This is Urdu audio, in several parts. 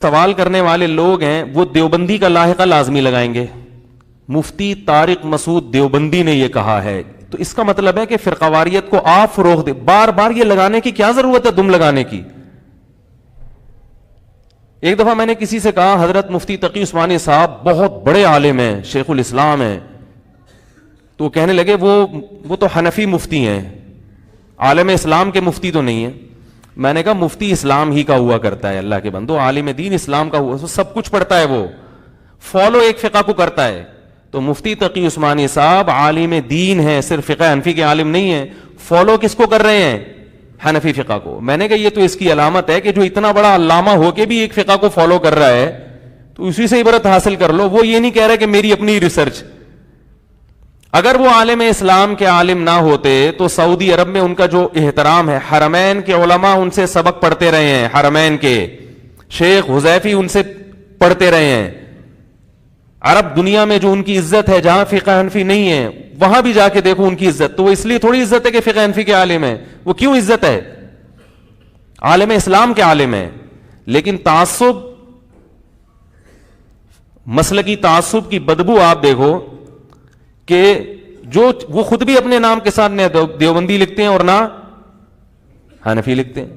سوال کرنے والے لوگ ہیں وہ دیوبندی کا لاحقہ لازمی لگائیں گے. مفتی طارق مسعود دیوبندی نے یہ کہا ہے, تو اس کا مطلب ہے کہ فرقہ واریت کو آپ فروغ دے. بار بار یہ لگانے کی کیا ضرورت ہے, دم لگانے کی. ایک دفعہ میں نے کسی سے کہا, حضرت مفتی تقی عثمانی صاحب بہت بڑے عالم ہیں, شیخ الاسلام ہیں, تو وہ کہنے لگے وہ تو حنفی مفتی ہیں, عالم اسلام کے مفتی تو نہیں ہیں. میں نے کہا مفتی اسلام ہی کا ہوا کرتا ہے, اللہ کے بندو, عالم دین اسلام کا ہوا, سب کچھ پڑھتا ہے, وہ فالو ایک فقہ کو کرتا ہے. تو مفتی تقی عثمانی صاحب عالم دین ہیں, صرف فقہ حنفی کے عالم نہیں ہیں. فالو کس کو کر رہے ہیں, حنفی فقہ کو. میں نے کہا یہ تو اس کی علامت ہے کہ جو اتنا بڑا علامہ ہو کے بھی ایک فقہ کو فالو کر رہا ہے, تو اسی سے عبرت حاصل کر لو. وہ یہ نہیں کہہ رہا کہ میری اپنی ریسرچ. اگر وہ عالم اسلام کے عالم نہ ہوتے تو سعودی عرب میں ان کا جو احترام ہے, حرمین کے علماء ان سے سبق پڑھتے رہے ہیں, حرمین کے شیخ حذیفی ان سے پڑھتے رہے ہیں. عرب دنیا میں جو ان کی عزت ہے, جہاں فقہ حنفی نہیں ہے وہاں بھی جا کے دیکھو ان کی عزت. تو وہ اس لیے تھوڑی عزت ہے کہ فقہ حنفی کے عالم ہیں, وہ کیوں عزت ہے, عالم اسلام کے عالم ہیں. لیکن تعصب, مسلکی تعصب کی بدبو آپ دیکھو کہ جو وہ خود بھی اپنے نام کے ساتھ نہ دیوبندی لکھتے ہیں اور نہ حنفی لکھتے ہیں.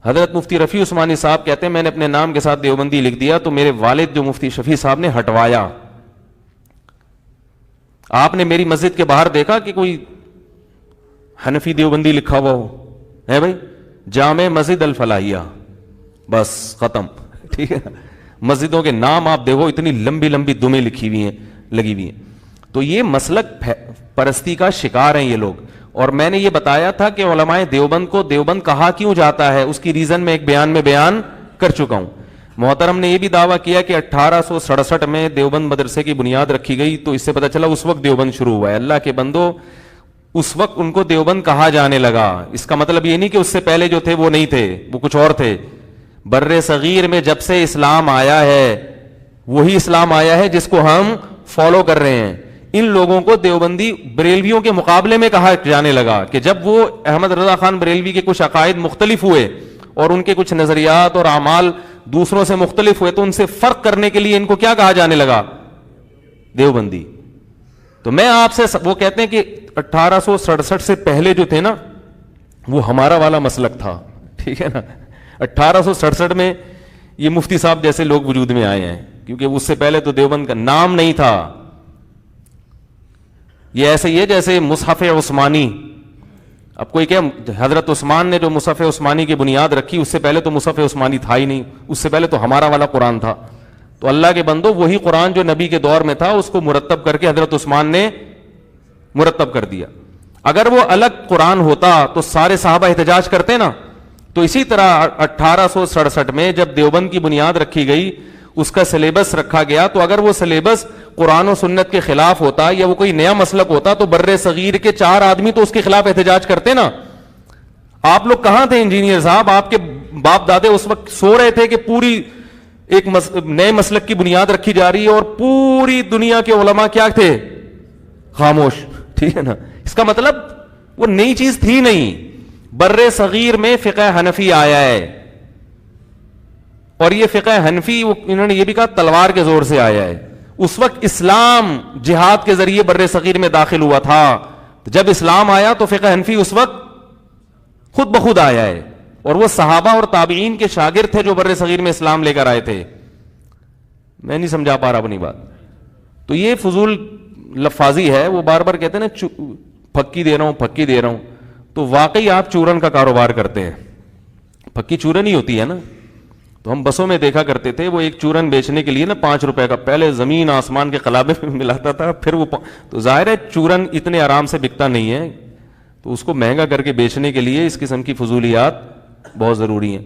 حضرت مفتی رفیع عثمانی صاحب کہتے ہیں میں نے اپنے نام کے ساتھ دیوبندی لکھ دیا تو میرے والد جو مفتی شفیع صاحب نے ہٹوایا. آپ نے میری مسجد کے باہر دیکھا کہ کوئی حنفی دیوبندی لکھا ہوا ہو, ہے بھائی, جامع مسجد الفلاحیہ, بس ختم. ٹھیک ہے, مسجدوں کے نام آپ دیکھو اتنی لمبی لمبی دمیں لکھی ہوئی ہیں, لگی ہوئی ہیں. تو یہ مسلک پرستی کا شکار ہیں یہ لوگ. اور میں نے یہ بتایا تھا کہ علماء دیوبند کو دیوبند کہا کیوں جاتا ہے, اس کی ریزن میں ایک بیان میں بیان کر چکا ہوں. محترم نے یہ بھی دعویٰ کیا کہ 1867 میں دیوبند مدرسے کی بنیاد رکھی گئی, تو اس سے پتہ چلا اس وقت دیوبند شروع ہوا ہے. اللہ کے بندو, اس وقت ان کو دیوبند کہا جانے لگا. اس کا مطلب یہ نہیں کہ اس سے پہلے جو تھے وہ نہیں تھے, وہ کچھ اور تھے. بر صغیر میں جب سے اسلام آیا ہے وہی اسلام آیا ہے جس کو ہم فالو کر رہے ہیں. ان لوگوں کو دیوبندی بریلویوں کے مقابلے میں کہا جانے لگا کہ جب وہ احمد رضا خان بریلوی کے کچھ عقائد مختلف ہوئے اور ان کے کچھ نظریات اور اعمال دوسروں سے مختلف ہوئے, تو ان سے فرق کرنے کے لیے ان کو کیا کہا جانے لگا, دیوبندی. تو میں آپ سے, وہ کہتے ہیں کہ 1867 سے پہلے جو تھے نا وہ ہمارا والا مسلک تھا. ٹھیک ہے نا, 1867 میں یہ مفتی صاحب جیسے لوگ وجود میں آئے ہیں, کیونکہ اس سے پہلے تو دیوبند کا نام نہیں تھا. یہ ایسے ہی ہے جیسے مصحف عثمانی. اب کوئی کہ حضرت عثمان نے جو مصحف عثمانی کی بنیاد رکھی, اس سے پہلے تو مصحف عثمانی تھا ہی نہیں, اس سے پہلے تو ہمارا والا قرآن تھا. تو اللہ کے بندو, وہی قرآن جو نبی کے دور میں تھا اس کو مرتب کر کے حضرت عثمان نے مرتب کر دیا. اگر وہ الگ قرآن ہوتا تو سارے صحابہ احتجاج کرتے نا. تو اسی طرح 1867 میں جب دیوبند کی بنیاد رکھی گئی, اس کا سلیبس رکھا گیا, تو اگر وہ سلیبس قرآن و سنت کے خلاف ہوتا یا وہ کوئی نیا مسلک ہوتا تو بر صغیر کے 4 آدمی تو اس کے خلاف احتجاج کرتے نا. آپ لوگ کہاں تھے انجینئر صاحب, آپ کے باپ دادے اس وقت سو رہے تھے کہ پوری ایک نئے مسلک کی بنیاد رکھی جا رہی ہے اور پوری دنیا کے علماء کیا تھے, خاموش. ٹھیک ہے نا, اس کا مطلب وہ نئی چیز تھی نہیں. بر صغیر میں فقہ حنفی آیا ہے, اور یہ فقہ حنفی انہوں نے یہ بھی کہا تلوار کے زور سے آیا ہے. اس وقت اسلام جہاد کے ذریعے بر صغیر میں داخل ہوا تھا. جب اسلام آیا تو فقہ حنفی اس وقت خود بخود آیا ہے, اور وہ صحابہ اور تابعین کے شاگرد تھے جو بر صغیر میں اسلام لے کر آئے تھے. میں نہیں سمجھا پا رہا اپنی بات. تو یہ فضول لفاظی ہے. وہ بار بار کہتے ہیں نا پھکی دے رہا ہوں, پھکی دے رہا ہوں. تو واقعی آپ چورن کا کاروبار کرتے ہیں. پھکی چورن ہی ہوتی ہے نا. تو ہم بسوں میں دیکھا کرتے تھے, وہ ایک چورن بیچنے کے لیے نا 5 روپے کا, پہلے زمین آسمان کے قلابے میں ملاتا تھا, پھر وہ تو ظاہر ہے چورن اتنے آرام سے بکتا نہیں ہے, تو اس کو مہنگا کر کے بیچنے کے لیے اس قسم کی فضولیات بہت ضروری ہیں.